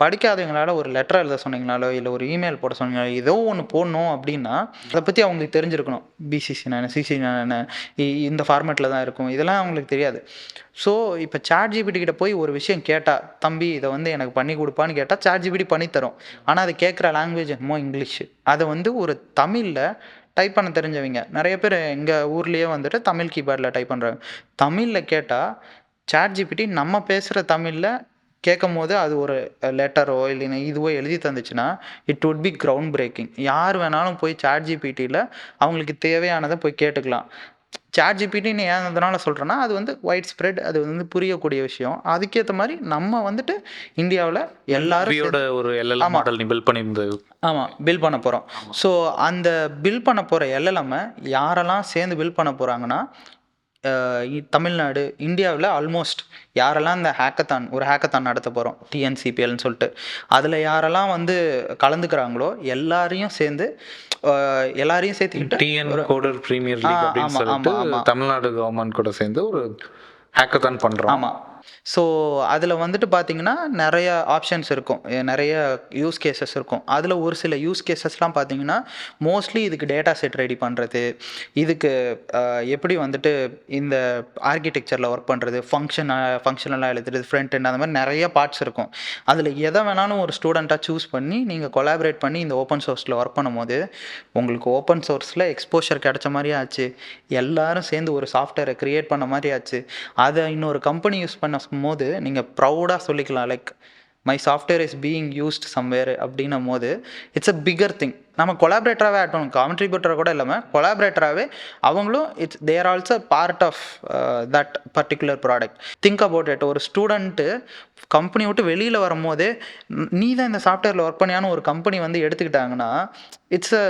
படிக்காதவங்களால ஒரு லெட்டர் எழுத சொன்னீங்கனாலோ இல்லை ஒரு இமெயில் போட சொன்னீங்களோ ஏதோ ஒன்று போடணும் அப்படின்னா அதை பற்றி அவங்களுக்கு தெரிஞ்சிருக்கணும். பிசிசி என்ன, சிசி என்ன, இந்த ஃபார்மேட்டில் தான் இருக்கும், இதெல்லாம் அவங்களுக்கு தெரியாது. ஸோ இப்போ சாட்ஜிபிடி கிட்ட போய் ஒரு விஷயம் கேட்டால், தம்பி இதை வந்து எனக்கு பண்ணி கொடுப்பான்னு கேட்டால் சாட்ஜிபிடி பண்ணித்தரும். ஆனால் அது கேட்குற லாங்குவேஜ் என்னமோ இங்கிலீஷ். அதை வந்து ஒரு தமிழில் டைப் பண்ண தெரிஞ்சவங்க நிறைய பேர் எங்கள் ஊர்லேயே வந்துட்டு தமிழ் கீபோர்டில் டைப் பண்ணுறாங்க. தமிழில் கேட்டால் சாட்ஜிபிடி நம்ம பேசுகிற தமிழில் கேட்கும் போது அது ஒரு லெட்டரோ இல்லைன்னா இதுவோ எழுதி தந்துச்சுன்னா it would be ground breaking. யார் வேணாலும் போய் சாட்ஜிபிடியில் அவங்களுக்கு தேவையானதை போய் கேட்டுக்கலாம். சாட்ஜிபிடின்னு ஏன் அதனால சொல்கிறேன்னா அது வந்து ஒயிட் ஸ்ப்ரெட், அது வந்து புரியக்கூடிய விஷயம். அதுக்கேற்ற மாதிரி நம்ம வந்துட்டு இந்தியாவில் எல்லாரும் ஒரு LLM மாடல் பில்ட் பண்ணியிருந்தது. ஆமாம், பில் பண்ண போகிறோம். ஸோ அந்த பில் பண்ண போகிற LLM யாரெல்லாம் சேர்ந்து பில் பண்ண போகிறாங்கன்னா தமிழ்நாடு, இந்தியாவில் ஆல்மோஸ்ட் யாரெல்லாம் இந்த ஹேக்கத்தான் நடத்த போகிறோம் டிஎன்சிபிஎல்னு சொல்லிட்டு, அதில் யாரெல்லாம் வந்து கலந்துக்கிறாங்களோ எல்லாரையும் சேர்ந்து எல்லாரையும் சேர்த்துக்கிட்டு டிஎன் கோடர் பிரீமியர் லீக் அப்படின்னு ஆமா, சொல்லிட்டு ஆமா, ஆமா. தமிழ்நாடு கவர்மெண்ட் கூட சேர்ந்து ஒரு ஹேக்கத்தான் பண்ணுறோம். ஆமாம். ஸோ அதில் வந்துட்டு பார்த்தீங்கன்னா நிறைய ஆப்ஷன்ஸ் இருக்கும், நிறைய யூஸ் கேசஸ் இருக்கும். அதில் ஒரு சில யூஸ் கேசஸ்லாம் பார்த்தீங்கன்னா மோஸ்ட்லி இதுக்கு டேட்டா செட் ரெடி பண்ணுறது, இதுக்கு எப்படி வந்துட்டு இந்த ஆர்கிடெக்சரில் ஒர்க் பண்ணுறது, ஃபங்க்ஷனலாக எழுதுறது, ஃப்ரண்ட் எண்ட், அந்த மாதிரி நிறைய பார்ட்ஸ் இருக்கும். அதில் எதை வேணாலும் ஒரு ஸ்டூடெண்ட்டாக சூஸ் பண்ணி நீங்கள் கொலாபரேட் பண்ணி இந்த ஓப்பன் சோர்ஸில் ஒர்க் பண்ணும்போது உங்களுக்கு ஓப்பன் சோர்ஸில் எக்ஸ்போஷர் கிடைச்ச மாதிரி ஆச்சு, எல்லாரும் சேர்ந்து ஒரு சாஃப்ட்வேரை க்ரியேட் பண்ண மாதிரி ஆச்சு. அதை இன்னொரு கம்பெனி யூஸ் பண்ண போது நீங்கள் ப்ரௌடாக சொல்லிக்கலாம், like my software is being used somewhere அப்படின்னும் போது இட்ஸ் அ பிகர் திங். நம்ம கொலாபரேட்டராகவே ஆட் பண்ணணும், கான்ட்ரிபியூட்டராக கூட இல்லாமல் கொலாபரேட்டராகவே அவங்களும் they are also part of that particular product. Think about it. ஒரு ஸ்டூடெண்ட்டு கம்பெனி விட்டு வெளியில் வரும்போதே நீ தான் இந்த சாஃப்ட்வேரில் ஒர்க் பண்ணியான்னு ஒரு கம்பெனி வந்து எடுத்துக்கிட்டாங்கன்னா it's a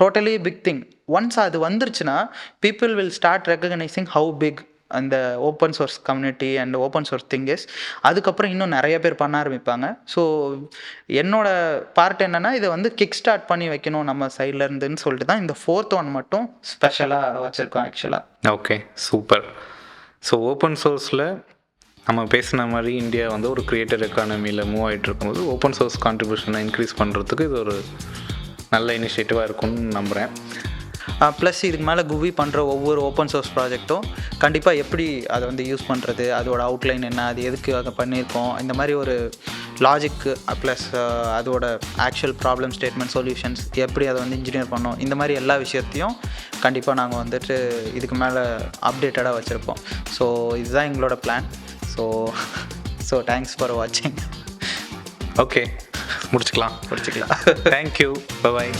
totally big thing. Once அது வந்துருச்சுன்னா people will start recognising how big அந்த open source community and open source thing is. அதுக்கப்புறம் இன்னும் நிறைய பேர் பண்ண ஆரம்பிப்பாங்க. ஸோ என்னோட பார்ட் என்னென்னா இதை வந்து கிக் ஸ்டார்ட் பண்ணி வைக்கணும் நம்ம சைடில் இருந்துன்னு சொல்லிட்டு தான் இந்த 4th ஒன் மட்டும் ஸ்பெஷலாக வச்சுருக்கோம் ஆக்சுவலாக. Okay, super. ஸோ ஓப்பன் சோர்ஸில் நம்ம பேசின மாதிரி இந்தியா வந்து ஒரு கிரியேட்டர் எக்கானமியில் மூவ் ஆகிட்டு இருக்கும்போது ஓப்பன் சோர்ஸ் கான்ட்ரிபியூஷனை இன்க்ரீஸ் பண்ணுறதுக்கு இது ஒரு நல்ல இனிஷியேட்டிவாக இருக்கும்னு நம்புகிறேன். ப்ளஸ் இதுக்கு மேலே குவி பண்ணுற ஒவ்வொரு ஓப்பன் சோர்ஸ் ப்ராஜெக்ட்டும் கண்டிப்பாக எப்படி அதை வந்து யூஸ் பண்ணுறது, அதோட அவுட்லைன் என்ன, அது எதுக்கு அதை பண்ணியிருக்கோம், இந்த மாதிரி ஒரு லாஜிக்கு ப்ளஸ் அதோட ஆக்சுவல் ப்ராப்ளம் ஸ்டேட்மெண்ட் சொல்யூஷன்ஸ் எப்படி அதை வந்து இன்ஜினியர் பண்ணோம், இந்த மாதிரி எல்லா விஷயத்தையும் கண்டிப்பாக நாங்கள் வந்துட்டு இதுக்கு மேலே அப்டேட்டடாக வச்சுருப்போம். ஸோ இதுதான் எங்களோட பிளான். ஸோ தேங்க்ஸ் ஃபார் வாட்சிங். ஓகே, முடிச்சுக்கலாம். தேங்க்யூ. பாய்.